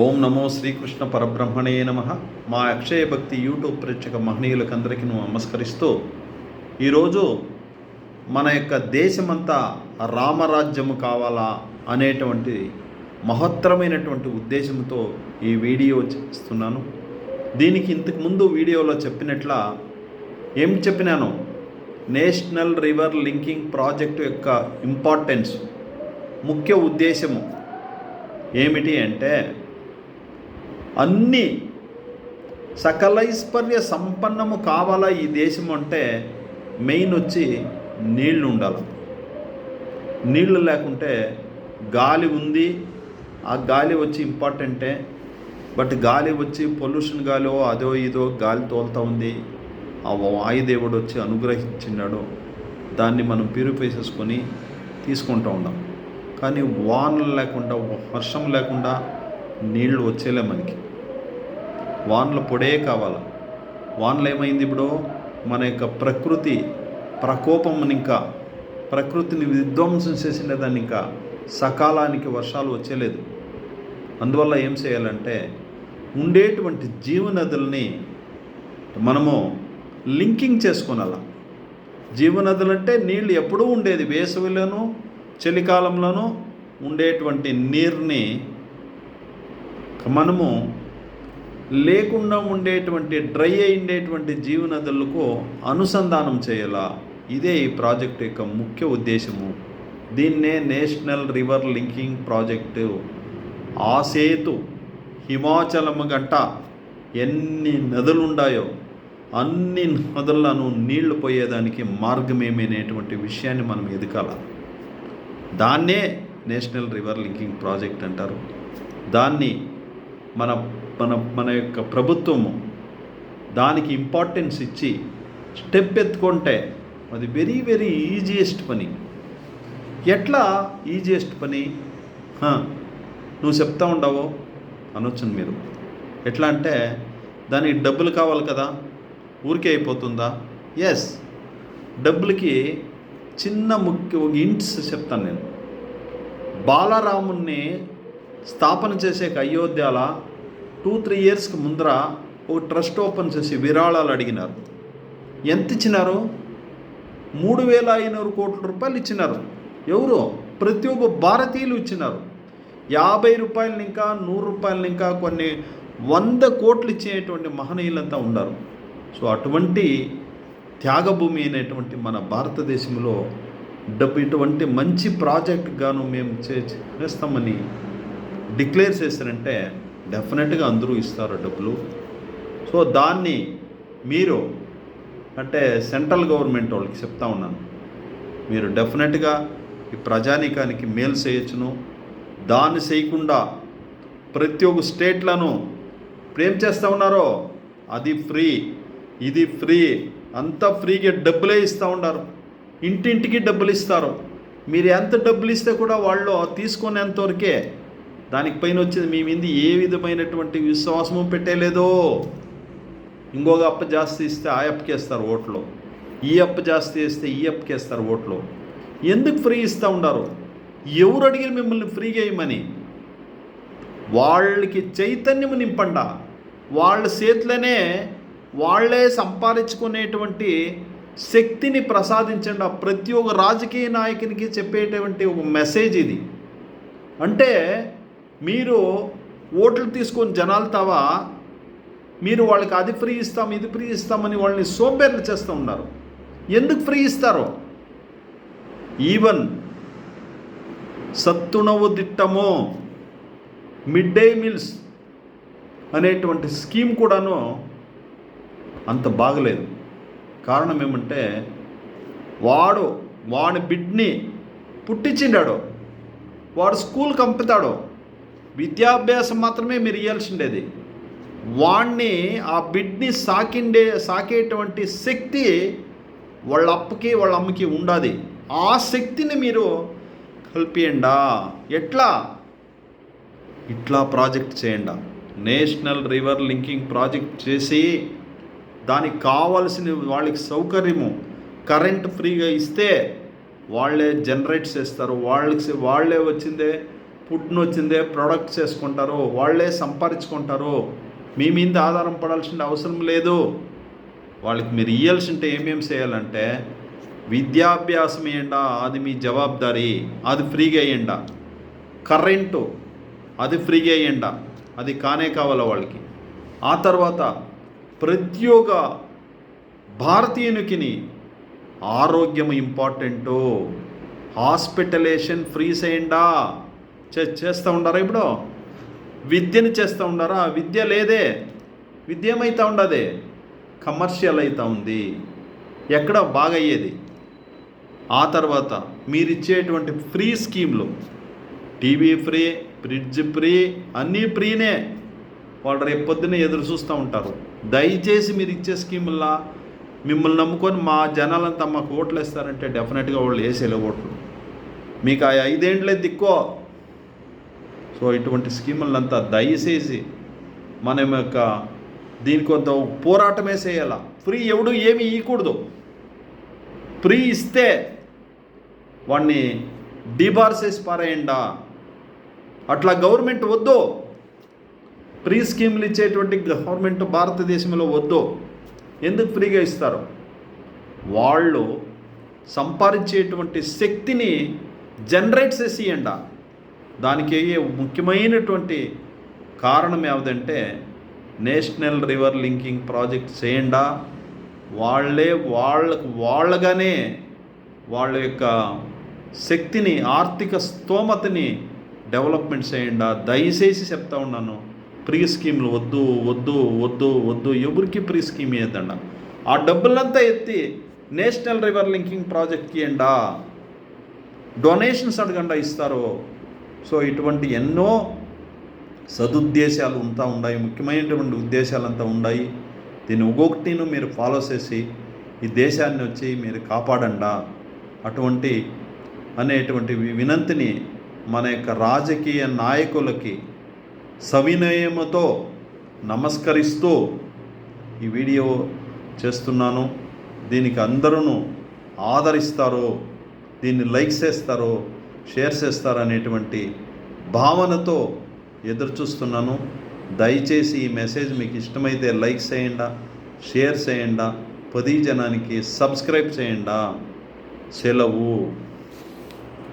ఓం నమో శ్రీకృష్ణ పరబ్రహ్మణే నమ. మా అక్షయ భక్తి యూట్యూబ్ ప్రేక్షక మహనీయులకందరికీ నమస్కరిస్తూ ఈరోజు మన యొక్క దేశమంతా రామరాజ్యము కావాలా అనేటువంటి మహత్తరమైనటువంటి ఉద్దేశంతో ఈ వీడియో చేస్తున్నాను. దీనికి ఇంతకుముందు వీడియోలో చెప్పినట్ల ఏం చెప్పినాను, నేషనల్ రివర్ లింకింగ్ ప్రాజెక్టు యొక్క ఇంపార్టెన్స్, ముఖ్య ఉద్దేశము ఏమిటి అంటే, అన్ని సకలైశ్వర్య సంపన్నము కావాలా ఈ దేశం అంటే మెయిన్ వచ్చి నీళ్లు ఉండాలి. నీళ్లు లేకుంటే గాలి ఉంది, ఆ గాలి వచ్చి ఇంపార్టెంటే, బట్ గాలి వచ్చి పొల్యూషన్ గాలి అదో ఇదో గాలి తోలుతూ ఉంది. ఆ వాయుదేవుడు వచ్చి అనుగ్రహించినాడు, దాన్ని మనం ప్యూరిఫై చేసుకొని తీసుకుంటూ ఉన్నాం. కానీ వానలు లేకుండా, వర్షం లేకుండా నీళ్లు వచ్చేలే మనకి. వానలు పొడే కావాలి. వానలు ఏమైంది ఇప్పుడు, మన యొక్క ప్రకృతి ప్రకోపం, ఇంకా ప్రకృతిని విధ్వంసం చేసిన దాన్ని ఇంకా సకాలానికి వర్షాలు వచ్చేలేదు. అందువల్ల ఏం చేయాలంటే, ఉండేటువంటి జీవనదుల్ని మనము లింకింగ్ చేసుకోనాల. జీవనదులు అంటే నీళ్ళు ఎప్పుడూ ఉండేది, వేసవిలోనూ చలికాలంలోనూ ఉండేటువంటి నీరుని మనము లేకుండా ఉండేటువంటి డ్రై అయ్యేటువంటి జీవనదులకు అనుసంధానం చేయాలా. ఇదే ఈ ప్రాజెక్టు యొక్క ముఖ్య ఉద్దేశము. దీన్నే నేషనల్ రివర్ లింకింగ్ ప్రాజెక్టు. ఆ సేతు హిమాచలం గంట ఎన్ని నదులు ఉన్నాయో అన్ని నదులను నీళ్లు పోయేదానికి మార్గమేమైనటువంటి విషయాన్ని మనం ఎదగాల. దాన్నే నేషనల్ రివర్ లింకింగ్ ప్రాజెక్ట్ అంటారు. దాన్ని మన మన మన యొక్క ప్రభుత్వము దానికి ఇంపార్టెన్స్ ఇచ్చి స్టెప్ ఎత్తుకుంటే అది వెరీ వెరీ ఈజియెస్ట్ పని. ఎట్లా ఈజియెస్ట్ పని నువ్వు చెప్తా ఉండవు అనొచ్చును మీరు. ఎట్లా అంటే, దానికి డబ్బులు కావాలి కదా, ఊరికే అయిపోతుందా? ఎస్, డబ్బులకి చిన్న ముఖ్య హింట్స్ చెప్తాను నేను. బాలరాముణ్ణి స్థాపన చేసే అయోధ్యల 2-3 ఇయర్స్కి ముందర ఒక ట్రస్ట్ ఓపెన్ చేసి విరాళాలు అడిగినారు. ఎంత ఇచ్చినారు? 3,500 కోట్ల రూపాయలు ఇచ్చినారు. ఎవరు? ప్రతి ఒక్క భారతీయులు ఇచ్చినారు. 50 రూపాయలని ఇంకా 100 రూపాయలని ఇంకా కొన్ని 100 కోట్లు ఇచ్చేటువంటి మహనీయులంతా ఉన్నారు. సో అటువంటి త్యాగభూమి అయినటువంటి మన భారతదేశంలో డబ్బు ఇటువంటి మంచి ప్రాజెక్ట్ గాను మేము చేస్తామని డిక్లేర్ చేస్తారంటే డెఫినెట్గా అందరూ ఇస్తారు డబ్బులు. సో దాన్ని మీరు అంటే సెంట్రల్ గవర్నమెంట్ వాళ్ళకి చెప్తా ఉన్నాను, మీరు డెఫినెట్గా ఈ ప్రజానీకానికి మేలు చేయొచ్చును. దాన్ని చేయకుండా ప్రతి ఒక్క స్టేట్లను ఏం చేస్తూ ఉన్నారో అది ఫ్రీ, ఇది ఫ్రీ, అంతా ఫ్రీగా డబ్బులే ఇస్తూ ఉన్నారు. ఇంటింటికి డబ్బులు ఇస్తారు. మీరు ఎంత డబ్బులు ఇస్తే కూడా వాళ్ళు తీసుకునేంతవరకే. దానికి పైన వచ్చేది మీ మీద ఏ విధమైనటువంటి విశ్వాసము పెట్టేలేదో. ఇంకొక అప్ప జాస్తి ఇస్తే ఆ అప్పకి వేస్తారు ఓట్లు, ఈ అప్ప జాస్తి ఇస్తే ఈ అప్పకి వేస్తారు ఓట్లు. ఎందుకు ఫ్రీ ఇస్తూ ఉన్నారు? ఎవరు అడిగిన మిమ్మల్ని ఫ్రీగా ఇవ్వమని? వాళ్ళకి చైతన్యము నింపండా, వాళ్ళ చేతిలోనే వాళ్ళే సంపాదించుకునేటువంటి శక్తిని ప్రసాదించండి. ప్రతి ఒక్క రాజకీయ నాయకునికి చెప్పేటువంటి ఒక మెసేజ్ ఇది. అంటే మీరు ఓట్లు తీసుకొని జనాలు తావా, మీరు వాళ్ళకి అది ఫ్రీ ఇస్తాం ఇది ఫ్రీ ఇస్తామని వాళ్ళని సోంబేర్లు చేస్తూ ఉన్నారు. ఎందుకు ఫ్రీ ఇస్తారో? ఈవెన్ సత్తుణవు దిట్టము మిడ్ డే మీల్స్ అనేటువంటి స్కీమ్ కూడాను అంత బాగలేదు. కారణం ఏమంటే, వాడి బిడ్ని పుట్టించిండాడు, వాడు స్కూల్కి పంపుతాడు, విద్యాభ్యాసం మాత్రమే మీరు ఇవ్వాల్సిండేది. వాడిని ఆ బిడ్ని సాకేటువంటి శక్తి వాళ్ళ అప్పకి వాళ్ళ అమ్మకి ఉండాలి. ఆ శక్తిని మీరు కల్పియండా. ఎట్లా? ఇట్లా ప్రాజెక్ట్ చేయండి. నేషనల్ రివర్ లింకింగ్ ప్రాజెక్ట్ చేసి దానికి కావాల్సిన వాళ్ళకి సౌకర్యము, కరెంట్ ఫ్రీగా ఇస్తే వాళ్ళే జనరేట్ చేస్తారు. వాళ్ళే వచ్చిందే పుట్టినొచ్చిందే ప్రొడక్ట్ చేసుకుంటారు, వాళ్ళే సంపాదించుకుంటారు. మీ మీద ఆధారం పడాల్సిన అవసరం లేదు. వాళ్ళకి మీరు ఇవ్వాల్సింటే ఏమేమి చేయాలంటే విద్యాభ్యాసం ఇవ్వండా, అది మీ జవాబారి, అది ఫ్రీగా ఇవ్వండా. కరెంటు అది ఫ్రీగా ఇవ్వండా, అది కానే కావాలా వాళ్ళకి. ఆ తర్వాత ప్రతి ఒక్క భారతీయునికి ఆరోగ్యం ఇంపార్టెంటు, హాస్పిటలేషన్ ఫ్రీ చేయండా. చేస్తూ ఉండారా? ఇప్పుడు విద్యను చేస్తూ ఉండారా? విద్య లేదే, విద్య ఏమైతే ఉండదే, కమర్షియల్ అవుతూ ఉంది. ఎక్కడ బాగా అయ్యేది? ఆ తర్వాత మీరు ఇచ్చేటువంటి ఫ్రీ స్కీమ్లు, టీవీ ఫ్రీ, ఫ్రిడ్జ్ ఫ్రీ, అన్నీ ఫ్రీనే. వాళ్ళు రేపు పొద్దున్నే ఎదురు చూస్తూ ఉంటారు. దయచేసి మీరు ఇచ్చే స్కీముల్లా మిమ్మల్ని నమ్ముకొని మా జనాలంతా మాకు ఓట్లు వేస్తారంటే డెఫినెట్గా వాళ్ళు వేసేలే ఓట్లు. మీకు ఆ 5 ఏండ్లే దిక్కో. సో ఇటువంటి స్కీములంతా దయచేసి మనం యొక్క దీనికి కొంత పోరాటమే చేయాల. ఫ్రీ ఎవడు ఏమి ఇవ్వకూడదు. ఫ్రీ ఇస్తే వాడిని డిబార్ చేసి పారేయండా. అట్లా గవర్నమెంట్ వద్దు. ఫ్రీ స్కీములు ఇచ్చేటువంటి గవర్నమెంట్ భారతదేశంలో వద్దు. ఎందుకు ఫ్రీగా ఇస్తారు? వాళ్ళు సంపాదించేటువంటి శక్తిని జనరేట్ చేసి ఇవ్వండి. దానికి ముఖ్యమైనటువంటి కారణం ఏమిటంటే నేషనల్ రివర్ లింకింగ్ ప్రాజెక్ట్ చేయండి. వాళ్ళగానే వాళ్ళ యొక్క శక్తిని, ఆర్థిక స్తోమతని డెవలప్మెంట్ చేయండి. దయచేసి చెప్తా ఉన్నాను, ఫ్రీ స్కీమ్లు వద్దు వద్దు వద్దు వద్దు. ఎవరికి ఫ్రీ స్కీమ్ ఇవ్వద్దండి. ఆ డబ్బులంతా ఎత్తి నేషనల్ రివర్ లింకింగ్ ప్రాజెక్ట్కి ఇవ్వండి. డొనేషన్స్ అడగండి, ఇస్తారు. సో ఇటువంటి ఎన్నో సదుద్దేశాలు అంతా ఉన్నాయి, ముఖ్యమైనటువంటి ఉద్దేశాలంతా ఉన్నాయి. దీన్ని ఒక్కొక్కటిను మీరు ఫాలో చేసి ఈ దేశాన్ని వచ్చి మీరు కాపాడండి. అటువంటి అనేటువంటి వినంతిని మన యొక్క రాజకీయ నాయకులకి సవినయముతో నమస్కరిస్తూ ఈ వీడియో చేస్తున్నాను. దీనికి అందరూ ఆదరిస్తారు, దీన్ని లైక్ చేస్తారు, షేర్ చేస్తారు అనేటువంటి భావనతో ఎదురు చూస్తున్నాను. దయచేసి ఈ మెసేజ్ మీకు ఇష్టమైతే లైక్ చేయండి, షేర్ చేయండి, 10 జనానికి సబ్స్క్రైబ్ చేయండి. సెలవు.